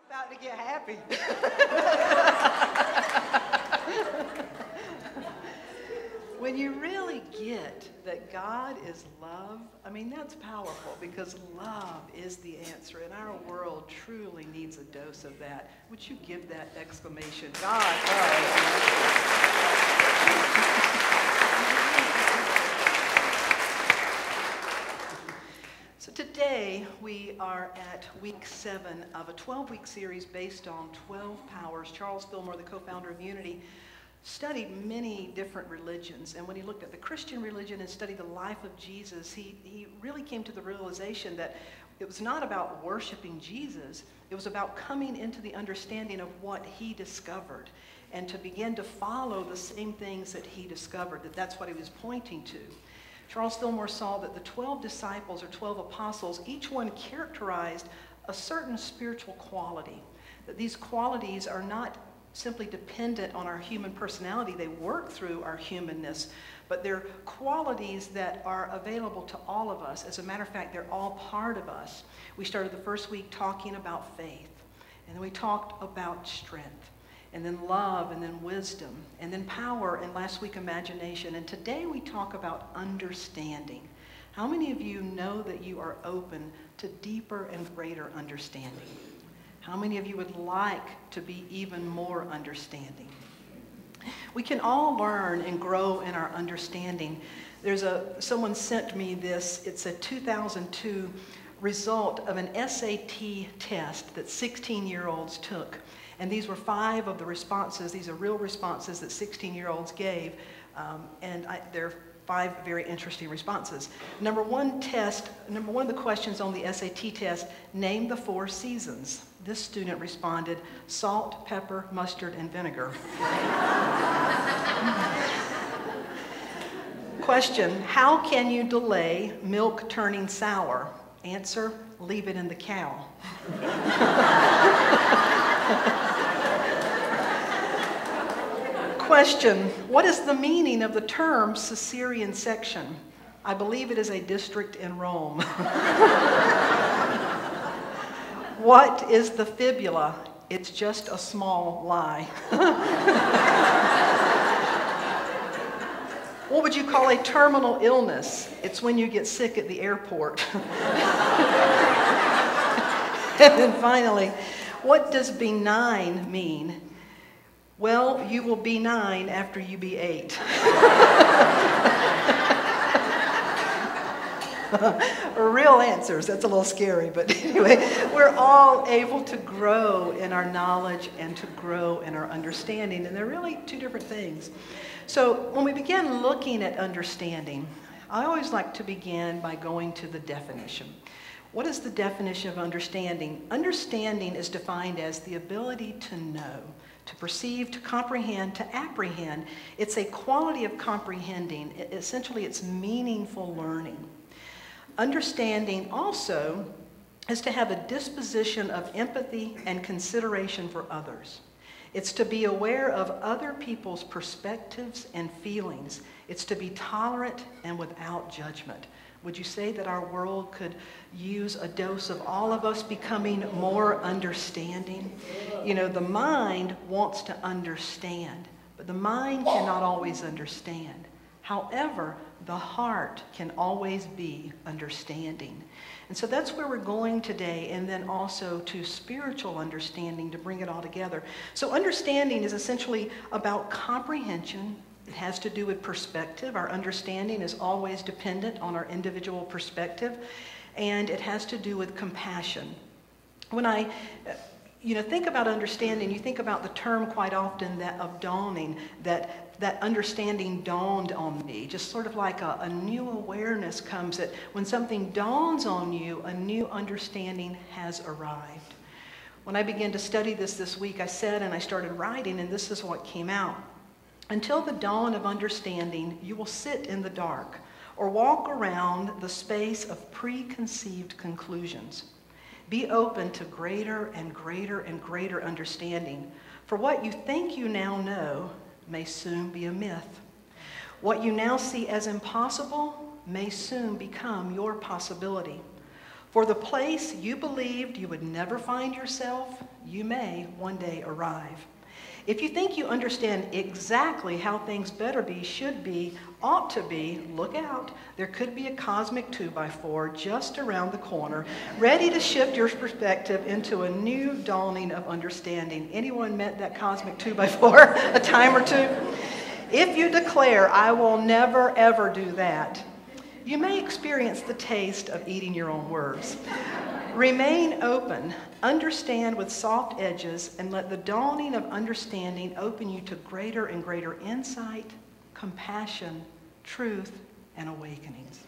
About to get happy. When you really get that God is love, I mean, that's powerful because love is the answer, and our world truly needs a dose of that. Would you give that exclamation? God loves. So today we are at week 7 of a 12-week series based on 12 powers. Charles Fillmore, the co-founder of Unity, studied many different religions, and when he looked at the Christian religion and studied the life of Jesus, he really came to the realization that it was not about worshiping Jesus, it was about coming into the understanding of what he discovered and to begin to follow the same things that he discovered, that's what he was pointing to. Charles Fillmore saw that the 12 disciples or 12 apostles, each one characterized a certain spiritual quality, that these qualities are not simply dependent on our human personality. They work through our humanness, but they're qualities that are available to all of us. As a matter of fact, they're all part of us. We started the first week talking about faith, and then we talked about strength, and then love, and then wisdom, and then power, and last week imagination. And today we talk about understanding. How many of you know that you are open to deeper and greater understanding? How many of you would like to be even more understanding? We can all learn and grow in our understanding. Someone sent me this. It's a 2002 result of an SAT test that 16-year-olds took. And these were 5 of the responses. These are real responses that 16-year-olds gave. They're 5 very interesting responses. Number one of the questions on the SAT test, name the 4 seasons. This student responded, salt, pepper, mustard, and vinegar. Question, how can you delay milk turning sour? Answer, leave it in the cow. Question, what is the meaning of the term Caesarean section? I believe it is a district in Rome. What is the fibula? It's just a small lie. What would you call a terminal illness? It's when you get sick at the airport. And then finally, what does benign mean? Well, you will be 9 after you be 8. Real answers. That's a little scary, but anyway, we're all able to grow in our knowledge and to grow in our understanding, and they're really 2 different things. So when we begin looking at understanding, I always like to begin by going to the definition. What is the definition of understanding? Understanding is defined as the ability to know, to perceive, to comprehend, to apprehend. It's a quality of comprehending. Essentially, it's meaningful learning. Understanding also is to have a disposition of empathy and consideration for others. It's to be aware of other people's perspectives and feelings. It's to be tolerant and without judgment. Would you say that our world could use a dose of all of us becoming more understanding? You know, the mind wants to understand, but the mind cannot always understand. However, the heart can always be understanding. And so that's where we're going today, and then also to spiritual understanding to bring it all together. So understanding is essentially about comprehension. It has to do with perspective. Our understanding is always dependent on our individual perspective, and it has to do with compassion. When I think about understanding, you think about the term quite often that of dawning, that understanding dawned on me, just sort of like a new awareness comes that when something dawns on you, a new understanding has arrived. When I began to study this week, I said, and I started writing, and this is what came out. Until the dawn of understanding, you will sit in the dark or walk around the space of preconceived conclusions. Be open to greater and greater and greater understanding. For what you think you now know may soon be a myth. What you now see as impossible may soon become your possibility. For the place you believed you would never find yourself, you may one day arrive. If you think you understand exactly how things better be, should be, ought to be, look out. There could be a cosmic 2x4 just around the corner, ready to shift your perspective into a new dawning of understanding. Anyone met that cosmic 2x4 a time or two? If you declare, I will never ever do that, you may experience the taste of eating your own words. Remain open, understand with soft edges, and let the dawning of understanding open you to greater and greater insight, compassion, truth, and awakenings.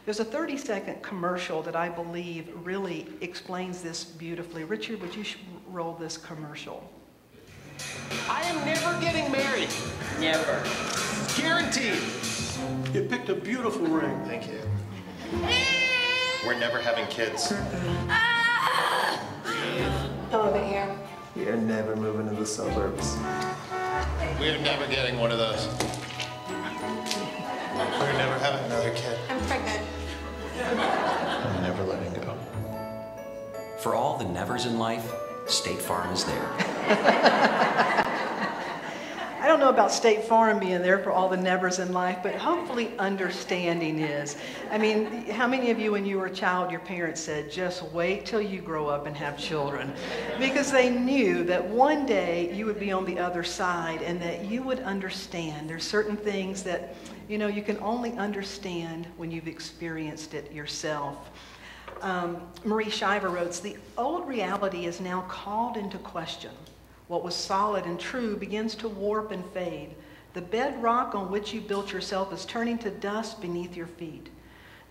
There's a 30-second commercial that I believe really explains this beautifully. Richard, would you roll this commercial? I am never getting married. Never. Guaranteed. You picked a beautiful ring. Thank you. We're never having kids. Over here. We are never moving to the suburbs. We're never getting one of those. We're never having another kid. I'm pregnant. I'm never letting go. For all the nevers in life, State Farm is there. I don't know about State Farm being there for all the nevers in life, but hopefully understanding is. I mean, how many of you when you were a child, your parents said, just wait till you grow up and have children? Because they knew that one day you would be on the other side and that you would understand. There's certain things that, you can only understand when you've experienced it yourself. Marie Shiver wrote, the old reality is now called into question. What was solid and true begins to warp and fade. The bedrock on which you built yourself is turning to dust beneath your feet.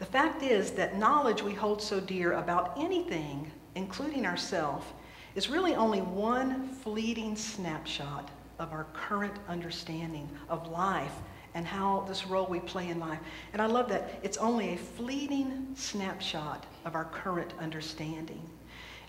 The fact is that knowledge we hold so dear about anything, including ourselves, is really only one fleeting snapshot of our current understanding of life and how this role we play in life. And I love that it's only a fleeting snapshot of our current understanding.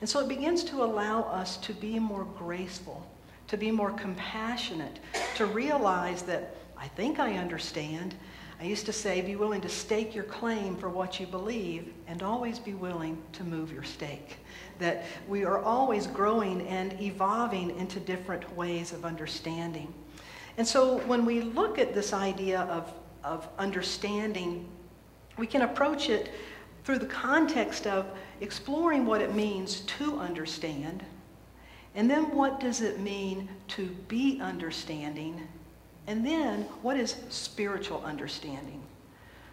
And so it begins to allow us to be more graceful, to be more compassionate, to realize that I think I understand. I used to say, be willing to stake your claim for what you believe and always be willing to move your stake. That we are always growing and evolving into different ways of understanding. And so when we look at this idea of understanding, we can approach it through the context of exploring what it means to understand, and then what does it mean to be understanding, and then what is spiritual understanding.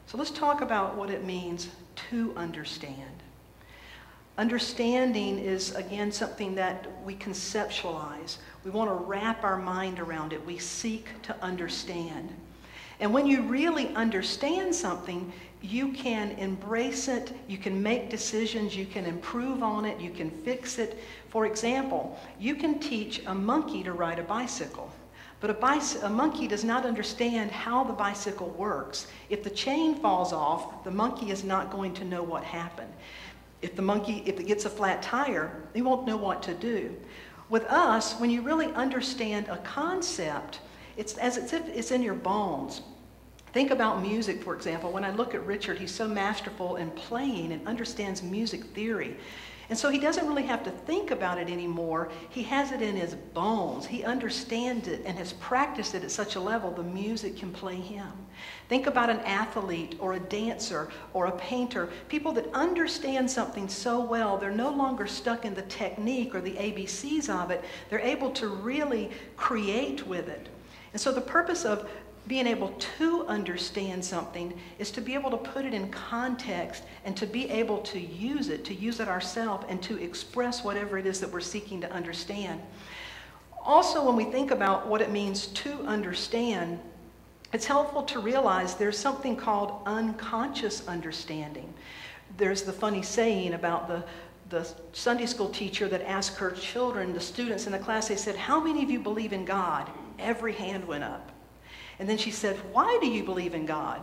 So let's talk about what it means to understand. Understanding is, again, something that we conceptualize. We want to wrap our mind around it. We seek to understand. And when you really understand something, you can embrace it, you can make decisions, you can improve on it, you can fix it. For example, you can teach a monkey to ride a bicycle, but a monkey does not understand how the bicycle works. If the chain falls off, the monkey is not going to know what happened. If it gets a flat tire, he won't know what to do. With us, when you really understand a concept, it's as if it's in your bones. Think about music, for example. When I look at Richard, he's so masterful in playing and understands music theory. And so he doesn't really have to think about it anymore. He has it in his bones. He understands it and has practiced it at such a level the music can play him. Think about an athlete or a dancer or a painter. People that understand something so well, they're no longer stuck in the technique or the ABCs of it. They're able to really create with it. And so the purpose of being able to understand something is to be able to put it in context and to be able to use it ourselves, and to express whatever it is that we're seeking to understand. Also, when we think about what it means to understand, it's helpful to realize there's something called unconscious understanding. There's the funny saying about the Sunday school teacher that asked her children, the students in the class, they said, "How many of you believe in God?" Every hand went up. And then she said, "Why do you believe in God?"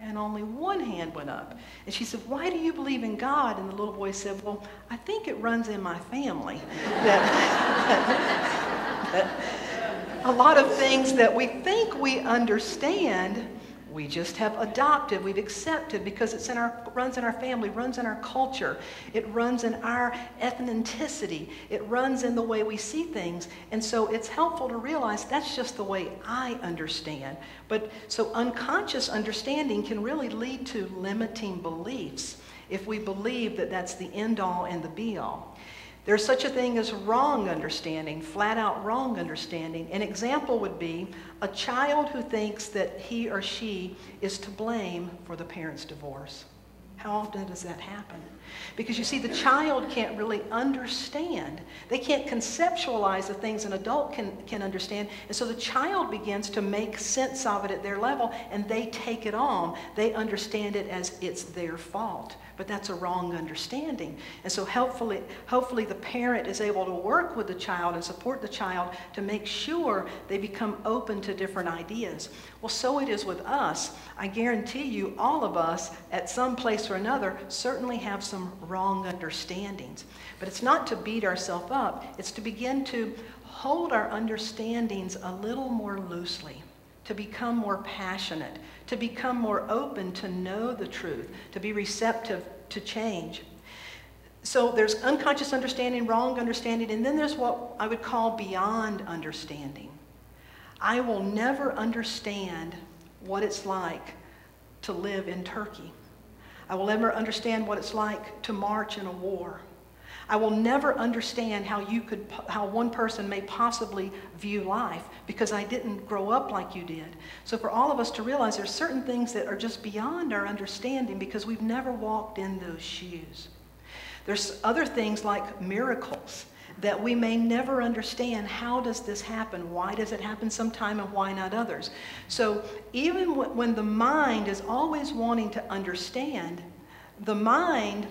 And only one hand went up. And she said, "Why do you believe in God?" And the little boy said, "Well, I think it runs in my family." That a lot of things that we think we understand, We just have adopted, we've accepted because it's runs in our family, runs in our culture. It runs in our ethnicity. It runs in the way we see things. And so it's helpful to realize that's just the way I understand. But so unconscious understanding can really lead to limiting beliefs if we believe that that's the end all and the be all. There's such a thing as wrong understanding, flat out wrong understanding. An example would be a child who thinks that he or she is to blame for the parent's divorce. How often does that happen? Because you see, the child can't really understand. They can't conceptualize the things an adult can understand. And so the child begins to make sense of it at their level, and they take it on. They understand it as it's their fault. But that's a wrong understanding. And so hopefully the parent is able to work with the child and support the child to make sure they become open to different ideas. Well, so it is with us. I guarantee you, all of us, at some place or another, certainly have some wrong understandings. But it's not to beat ourselves up. It's to begin to hold our understandings a little more loosely, to become more passionate, to become more open to know the truth, to be receptive to change. So there's unconscious understanding, wrong understanding, and then there's what I would call beyond understanding. I will never understand what it's like to live in Turkey. I will never understand what it's like to march in a war. I will never understand how one person may possibly view life because I didn't grow up like you did. So for all of us to realize there's certain things that are just beyond our understanding because we've never walked in those shoes. There's other things like miracles that we may never understand. How does this happen? Why does it happen sometime and why not others? So even when the mind is always wanting to understand, the mind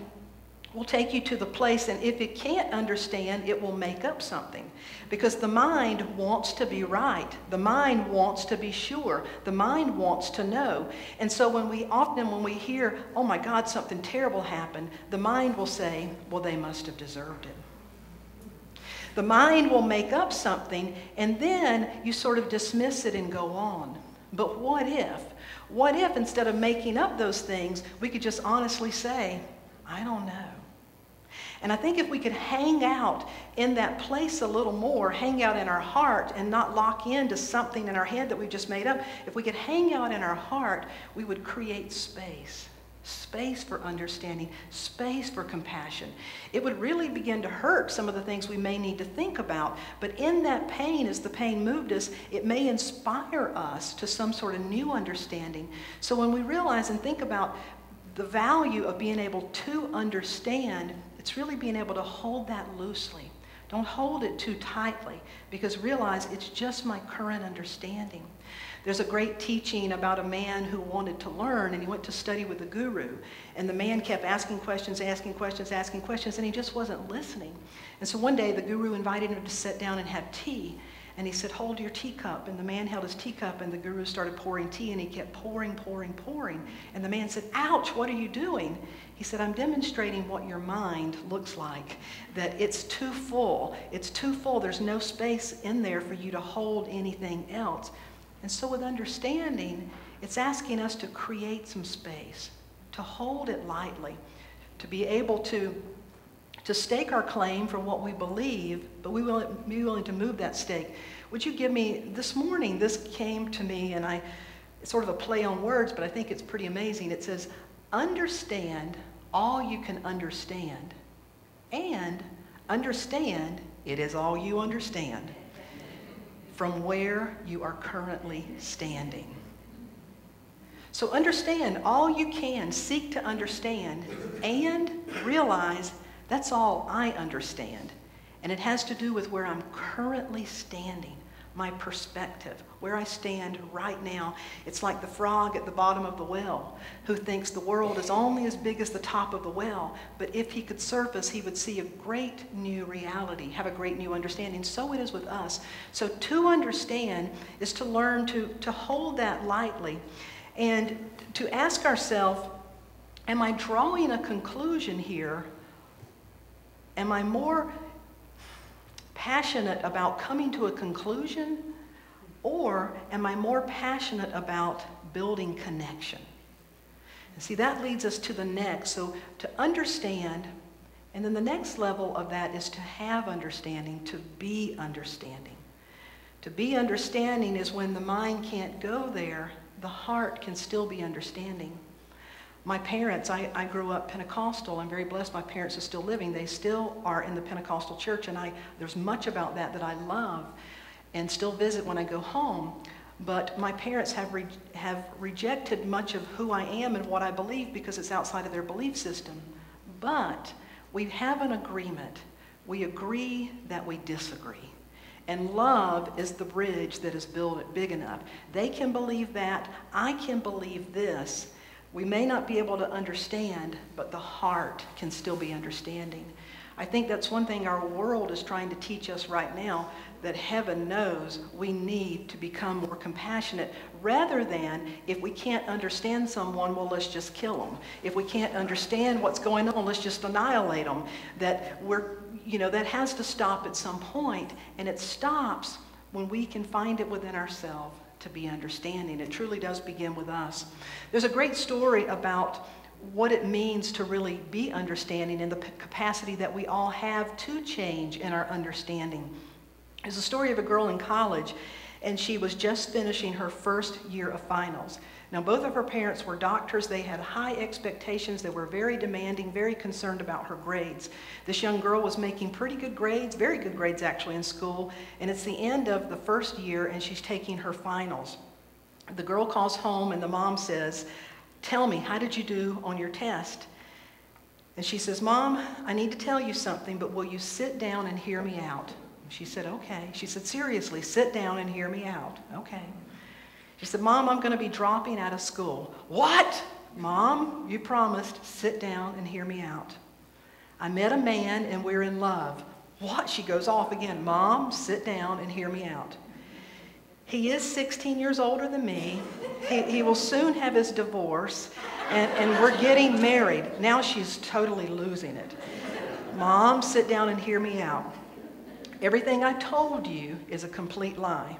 will take you to the place, and if it can't understand, it will make up something. Because the mind wants to be right. The mind wants to be sure. The mind wants to know. And so when we hear, oh my God, something terrible happened, the mind will say, well, they must have deserved it. The mind will make up something, and then you sort of dismiss it and go on. But what if? What if instead of making up those things, we could just honestly say, I don't know. And I think if we could hang out in that place a little more, hang out in our heart and not lock into something in our head that we've just made up, if we could hang out in our heart, we would create space. Space for understanding, space for compassion. It would really begin to hurt some of the things we may need to think about. But in that pain, as the pain moved us, it may inspire us to some sort of new understanding. So when we realize and think about the value of being able to understand, it's really being able to hold that loosely. Don't hold it too tightly, because realize it's just my current understanding. There's a great teaching about a man who wanted to learn, and he went to study with the guru. And the man kept asking questions, and he just wasn't listening. And so one day the guru invited him to sit down and have tea. And he said, hold your teacup. And the man held his teacup, and the guru started pouring tea, and he kept pouring. And the man said, ouch, what are you doing? He said, I'm demonstrating what your mind looks like, that it's too full. It's too full. There's no space in there for you to hold anything else. And so with understanding, it's asking us to create some space, to hold it lightly, to be able to stake our claim for what we believe, but we will be willing to move that stake. Would you give me, this morning, this came to me, and it's sort of a play on words, but I think it's pretty amazing. It says, understand all you can understand, and understand it is all you understand from where you are currently standing. So understand all you can, seek to understand, and realize that's all I understand. And it has to do with where I'm currently standing, my perspective, where I stand right now. It's like the frog at the bottom of the well who thinks the world is only as big as the top of the well. But if he could surface, he would see a great new reality, have a great new understanding. So it is with us. So to understand is to learn to hold that lightly and to ask ourselves, am I drawing a conclusion here? Am I more passionate about coming to a conclusion, Or am I more passionate about building connection? And see, that leads us to the next. So to understand, and then the next level of that is to have understanding, to be understanding. To be understanding is when the mind can't go there, the heart can still be understanding. My parents, I grew up Pentecostal. I'm very blessed my parents are still living. They still are in the Pentecostal church, and there's much about that I love and still visit when I go home. But my parents have rejected much of who I am and what I believe because it's outside of their belief system. But we have an agreement. We agree that we disagree. And love is the bridge that is built big enough. They can believe that. I can believe this. We may not be able to understand, but the heart can still be understanding. I think that's one thing our world is trying to teach us right now, that heaven knows we need to become more compassionate, rather than, if we can't understand someone, well, let's just kill them. If we can't understand what's going on, let's just annihilate them. That that has to stop at some point, and it stops when we can find it within ourselves to be understanding. It truly does begin with us. There's a great story about what it means to really be understanding and the capacity that we all have to change in our understanding. There's a story of a girl in college, and she was just finishing her first year of finals. Now, both of her parents were doctors. They had high expectations. They were very demanding, very concerned about her grades. This young girl was making pretty good grades, very good grades actually in school, and it's the end of the first year, and she's taking her finals. The girl calls home, and the mom says, "Tell me, how did you do on your test?" And she says, "Mom, I need to tell you something, but will you sit down and hear me out?" She said, "Okay." She said, "Seriously, sit down and hear me out." "Okay." She said, "Mom, I'm going to be dropping out of school." "What?" "Mom, you promised. Sit down and hear me out." "I met a man and we're in love." "What?" She goes off again. "Mom, sit down and hear me out." "He is 16 years older than me. He will soon have his divorce, and we're getting married." Now she's totally losing it. "Mom, sit down and hear me out. Everything I told you is a complete lie.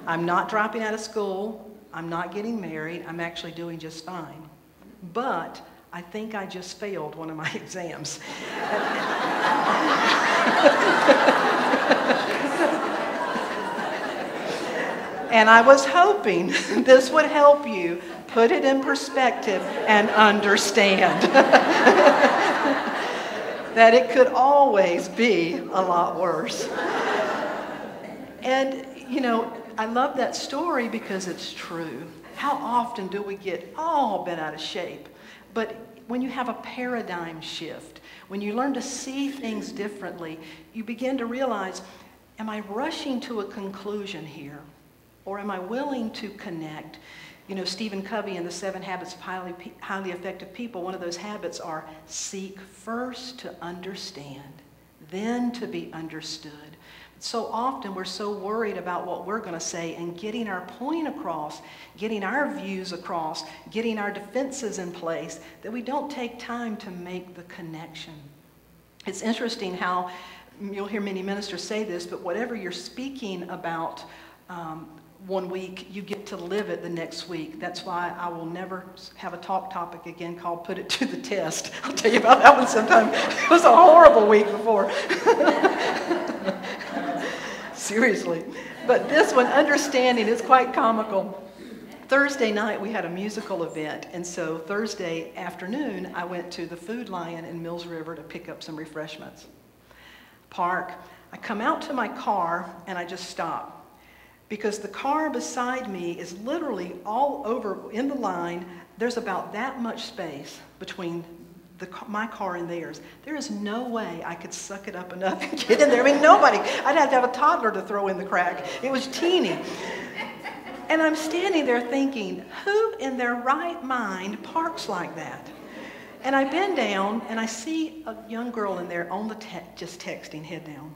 I'm not dropping out of school. I'm not getting married. I'm actually doing just fine. But I think I just failed one of my exams." And I was hoping this would help you put it in perspective and understand that it could always be a lot worse. And, I love that story because it's true. How often do we get all bent out of shape? But when you have a paradigm shift, when you learn to see things differently, you begin to realize, am I rushing to a conclusion here? Or am I willing to connect? Stephen Covey in the 7 Habits of Highly Effective People, one of those habits are seek first to understand, then to be understood. So often we're so worried about what we're going to say and getting our point across, getting our views across, getting our defenses in place, that we don't take time to make the connection. It's interesting how, you'll hear many ministers say this, but whatever you're speaking about one week, you get to live it the next week. That's why I will never have a talk topic again called Put It to the Test. I'll tell you about that one sometime. It was a horrible week before. Seriously. But this one, understanding, is quite comical. Thursday night, we had a musical event, and so Thursday afternoon, I went to the Food Lion in Mills River to pick up some refreshments. Park. I come out to my car, and I just stop, because the car beside me is literally all over in the line. There's about that much space between my car and theirs. There is no way I could suck it up enough and get in there. I mean, nobody. I'd have to have a toddler to throw in the crack. It was teeny. And I'm standing there thinking, who in their right mind parks like that? And I bend down, and I see a young girl in there on the just texting, head down.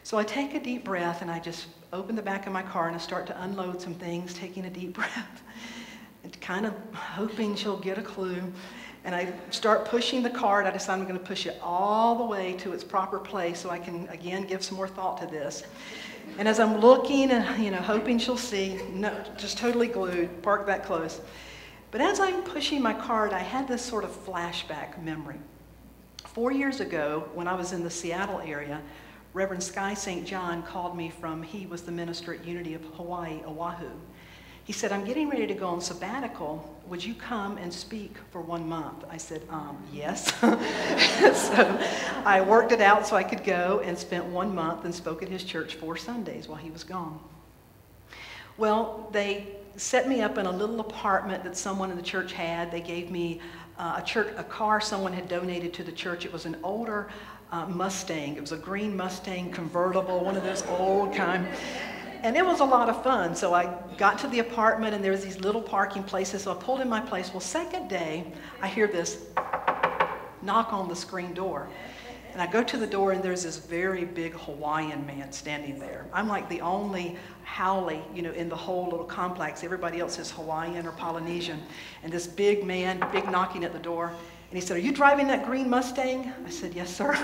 So I take a deep breath, and I just open the back of my car, and I start to unload some things, taking a deep breath, and kind of hoping she'll get a clue. And I start pushing the cart. I decide I'm going to push it all the way to its proper place so I can, again, give some more thought to this. And as I'm looking and, hoping she'll see, no, just totally glued, parked that close. But as I'm pushing my cart, I had this sort of flashback memory. 4 years ago, when I was in the Seattle area, Reverend Sky St. John called me he was the minister at Unity of Hawaii, Oahu. He said, I'm getting ready to go on sabbatical. Would you come and speak for 1 month? I said, yes. So I worked it out so I could go and spent 1 month and spoke at his church 4 Sundays while he was gone. Well, they set me up in a little apartment that someone in the church had. They gave me a car someone had donated to the church. It was an older Mustang. It was a green Mustang convertible, one of those old kind. And it was a lot of fun. So I got to the apartment and there was these little parking places. So I pulled in my place. Well, second day, I hear this knock on the screen door. And I go to the door and there's this very big Hawaiian man standing there. I'm like the only haole, in the whole little complex. Everybody else is Hawaiian or Polynesian. And this big man, big knocking at the door. And he said, are you driving that green Mustang? I said, yes, sir.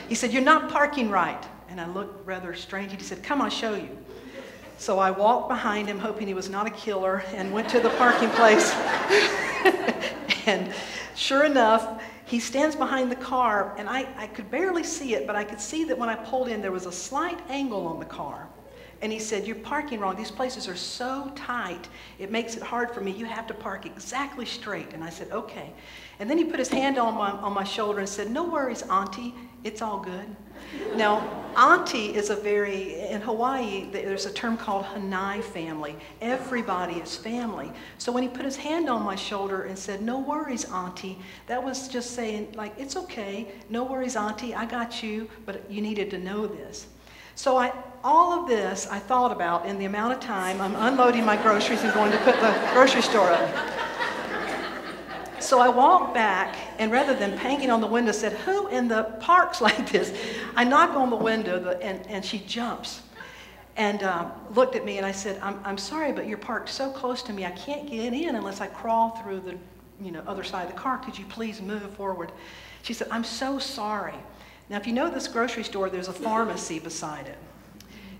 He said, you're not parking right. And I looked rather strange. He said, come, I'll show you. So I walked behind him, hoping he was not a killer, and went to the parking place. And sure enough, he stands behind the car, and I could barely see it, but I could see that when I pulled in, there was a slight angle on the car. And he said, you're parking wrong. These places are so tight, it makes it hard for me. You have to park exactly straight. And I said, okay. And then he put his hand on my shoulder and said, no worries, Auntie, it's all good. Now, Auntie is in Hawaii, there's a term called Hanai family. Everybody is family. So when he put his hand on my shoulder and said, no worries, Auntie, that was just saying, it's okay, no worries, Auntie, I got you, but you needed to know this. So all of this I thought about in the amount of time I'm unloading my groceries and going to put the grocery store up. So I walked back, and rather than banging on the window, said, who in the parks like this? I knock on the window, and she jumps and looked at me, and I said, I'm sorry, but you're parked so close to me, I can't get in unless I crawl through the other side of the car. Could you please move forward? She said, I'm so sorry. Now, if you know this grocery store, there's a pharmacy beside it.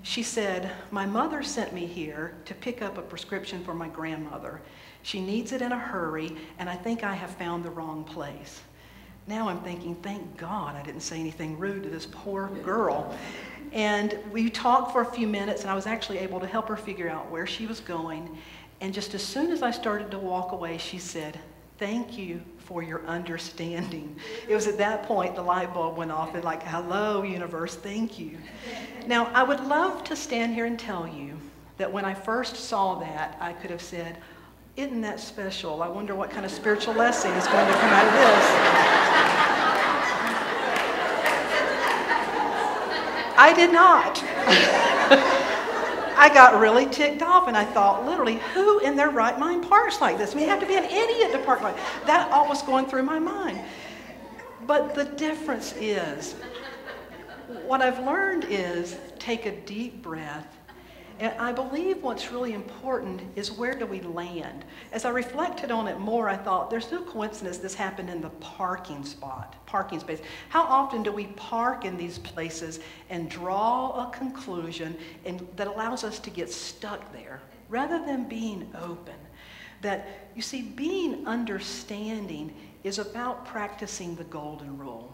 She said, my mother sent me here to pick up a prescription for my grandmother. She needs it in a hurry, and I think I have found the wrong place. Now I'm thinking, thank God I didn't say anything rude to this poor girl. And we talked for a few minutes, and I was actually able to help her figure out where she was going. And just as soon as I started to walk away, she said, thank you for your understanding. It was at that point the light bulb went off and hello, universe, thank you. Now, I would love to stand here and tell you that when I first saw that, I could have said, isn't that special? I wonder what kind of spiritual lesson is going to come out of this. I did not. I got really ticked off, and I thought, literally, who in their right mind parks like this? I mean, you have to be an idiot to park like that. That all was going through my mind. But the difference is, what I've learned is take a deep breath. And I believe what's really important is where do we land? As I reflected on it more, I thought there's no coincidence this happened in the parking space. How often do we park in these places and draw a conclusion that allows us to get stuck there rather than being open? That, you see, being understanding is about practicing the golden rule.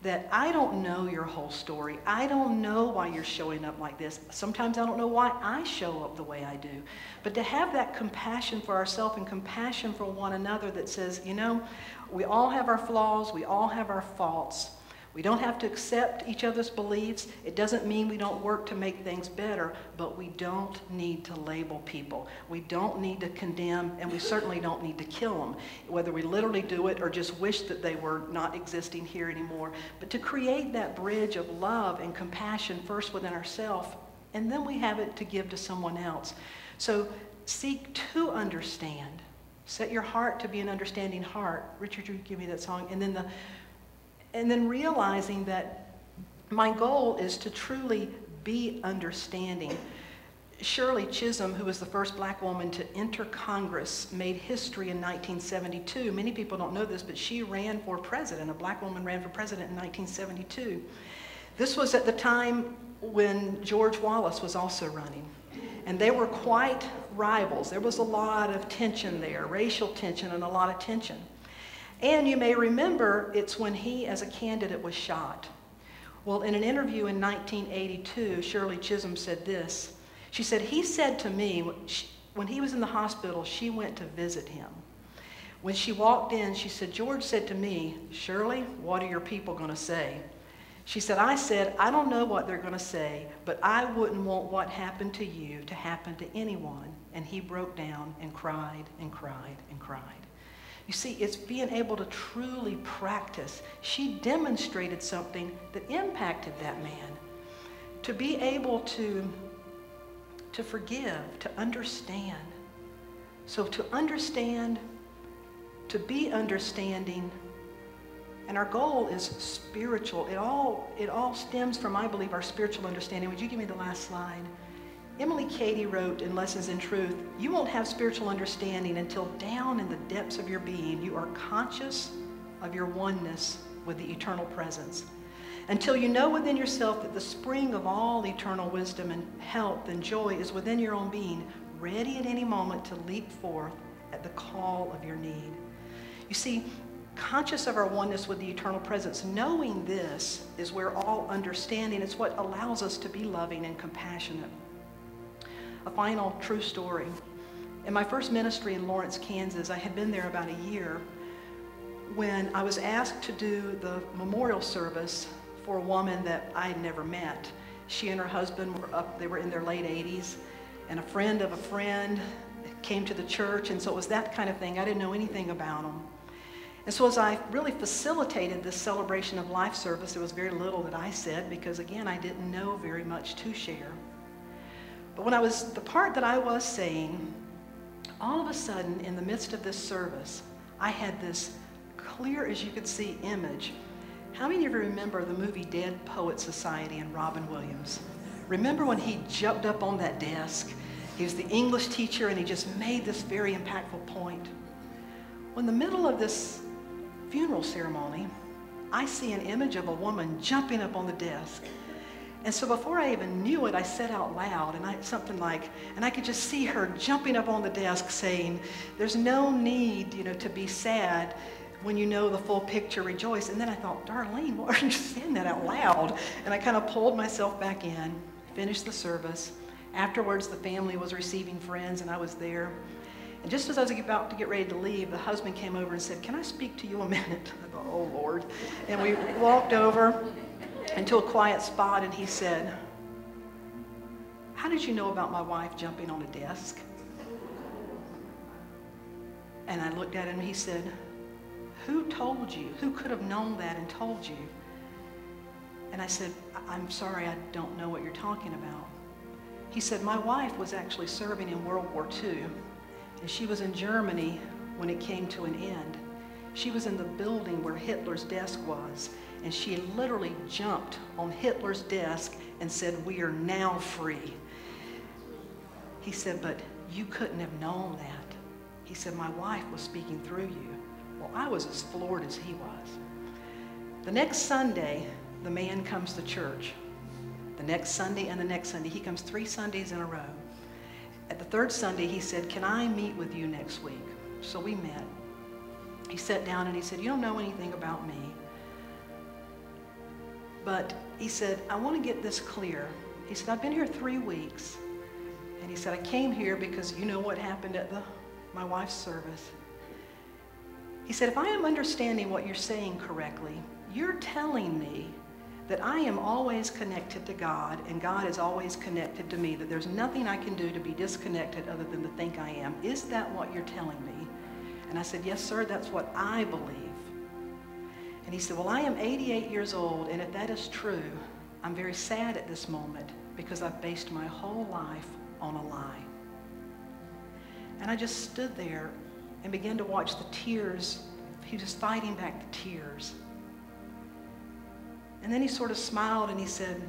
That I don't know your whole story. I don't know why you're showing up like this. Sometimes I don't know why I show up the way I do. But to have that compassion for ourselves and compassion for one another that says, we all have our flaws, we all have our faults. We don't have to accept each other's beliefs. It doesn't mean we don't work to make things better, but we don't need to label people. We don't need to condemn, and we certainly don't need to kill them, whether we literally do it or just wish that they were not existing here anymore. But to create that bridge of love and compassion first within ourselves, and then we have it to give to someone else. So seek to understand. Set your heart to be an understanding heart. Richard, you give me that song. And then realizing that my goal is to truly be understanding. Shirley Chisholm, who was the first black woman to enter Congress, made history in 1972. Many people don't know this, but she ran for president. A black woman ran for president in 1972. This was at the time when George Wallace was also running. And they were quite rivals. There was a lot of tension there, racial tension and a lot of tension. And you may remember it's when he, as a candidate, was shot. Well, in an interview in 1982, Shirley Chisholm said this. She said, he said to me, when he was in the hospital, she went to visit him. When she walked in, she said, George said to me, Shirley, what are your people going to say? She said, I don't know what they're going to say, but I wouldn't want what happened to you to happen to anyone. And he broke down and cried and cried and cried. You see, it's being able to truly practice. She demonstrated something that impacted that man. To be able to forgive, to understand. So to understand, to be understanding, and our goal is spiritual. It all stems from, I believe, our spiritual understanding. Would you give me the last slide? Emily Cady wrote in Lessons in Truth, you won't have spiritual understanding until down in the depths of your being, you are conscious of your oneness with the eternal presence. Until you know within yourself that the spring of all eternal wisdom and health and joy is within your own being, ready at any moment to leap forth at the call of your need. You see, conscious of our oneness with the eternal presence, knowing this is where all understanding, it's what allows us to be loving and compassionate. A final true story. In my first ministry in Lawrence, Kansas, I had been there about a year when I was asked to do the memorial service for a woman that I had never met. She and her husband they were in their late 80s, and a friend of a friend came to the church, and so it was that kind of thing. I didn't know anything about them. And so as I really facilitated this celebration of life service, there was very little that I said because, again, I didn't know very much to share. But when the part that I was saying, all of a sudden, in the midst of this service, I had this clear as you could see image. How many of you remember the movie Dead Poets Society and Robin Williams? Remember when he jumped up on that desk? He was the English teacher and he just made this very impactful point. Well, in the middle of this funeral ceremony, I see an image of a woman jumping up on the desk. And so before I even knew it, I said out loud, and I could just see her jumping up on the desk saying, there's no need, to be sad when you know the full picture, rejoice. And then I thought, Darlene, why are you saying that out loud? And I kind of pulled myself back in, finished the service. Afterwards, the family was receiving friends, and I was there. And just as I was about to get ready to leave, the husband came over and said, can I speak to you a minute? I thought, oh, Lord. And we walked over into a quiet spot, and he said, how did you know about my wife jumping on a desk? And I looked at him, and he said, who told you? Who could have known that and told you? And I said, I'm sorry, I don't know what you're talking about. He said, my wife was actually serving in World War II, and she was in Germany when it came to an end. She was in the building where Hitler's desk was, and she literally jumped on Hitler's desk and said, we are now free. He said, but you couldn't have known that. He said, my wife was speaking through you. Well, I was as floored as he was. The next Sunday, the man comes to church. The next Sunday and the next Sunday. He comes 3 Sundays in a row. At the 3rd Sunday, he said, can I meet with you next week? So we met. He sat down and he said, you don't know anything about me. But he said, I want to get this clear. He said, I've been here 3 weeks. And he said, I came here because you know what happened at my wife's service. He said, if I am understanding what you're saying correctly, you're telling me that I am always connected to God and God is always connected to me, that there's nothing I can do to be disconnected other than to think I am. Is that what you're telling me? And I said, yes, sir, that's what I believe. And he said, well, I am 88 years old, and if that is true, I'm very sad at this moment because I've based my whole life on a lie. And I just stood there and began to watch the tears. He was fighting back the tears. And then he sort of smiled and he said,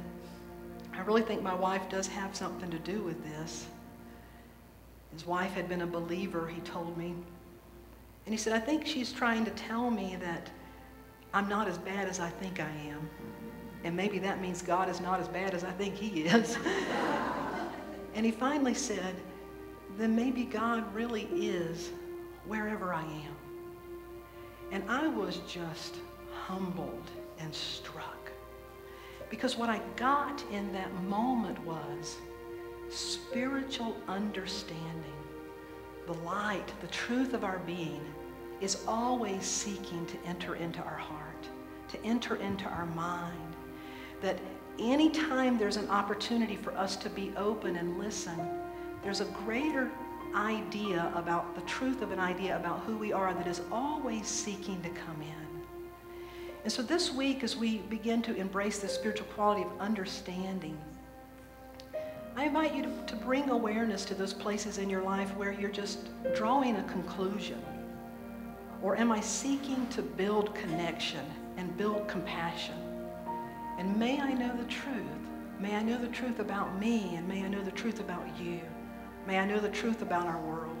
I really think my wife does have something to do with this. His wife had been a believer, he told me. And he said, I think she's trying to tell me that I'm not as bad as I think I am. And maybe that means God is not as bad as I think he is. And he finally said, then maybe God really is wherever I am. And I was just humbled and struck. Because what I got in that moment was spiritual understanding. The light, the truth of our being is always seeking to enter into our heart, to enter into our mind. That anytime there's an opportunity for us to be open and listen, there's a greater idea about the truth of an idea about who we are that is always seeking to come in. And so this week, as we begin to embrace the spiritual quality of understanding, I invite you to bring awareness to those places in your life where you're just drawing a conclusion. Or am I seeking to build connection and build compassion? And may I know the truth. May I know the truth about me, and may I know the truth about you. May I know the truth about our world.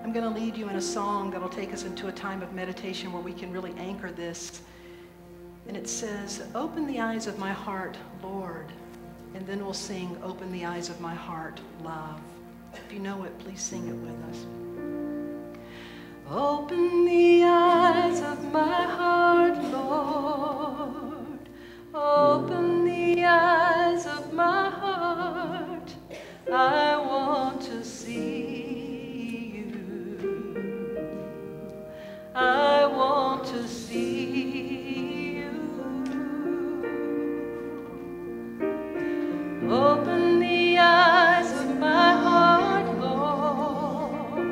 I'm going to lead you in a song that will take us into a time of meditation where we can really anchor this. And it says, open the eyes of my heart, Lord. And then we'll sing, open the eyes of my heart, love. If you know it, please sing it with us. Open the eyes of my heart, Lord. Open the eyes of my heart. I want to see you. I want to see you. Open the eyes of my heart, Lord.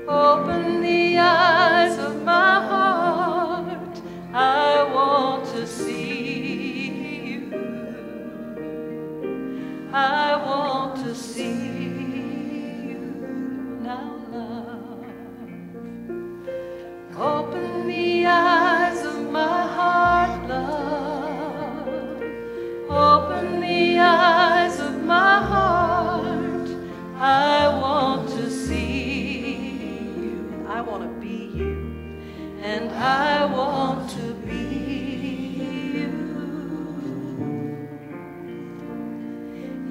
Open the eyes of my heart. I want to see you. I want to see you now, love. Open the eyes of my heart, love. Open the eyes of my heart. I want to see you. I want to be you. And I want to be you.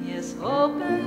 Yes, open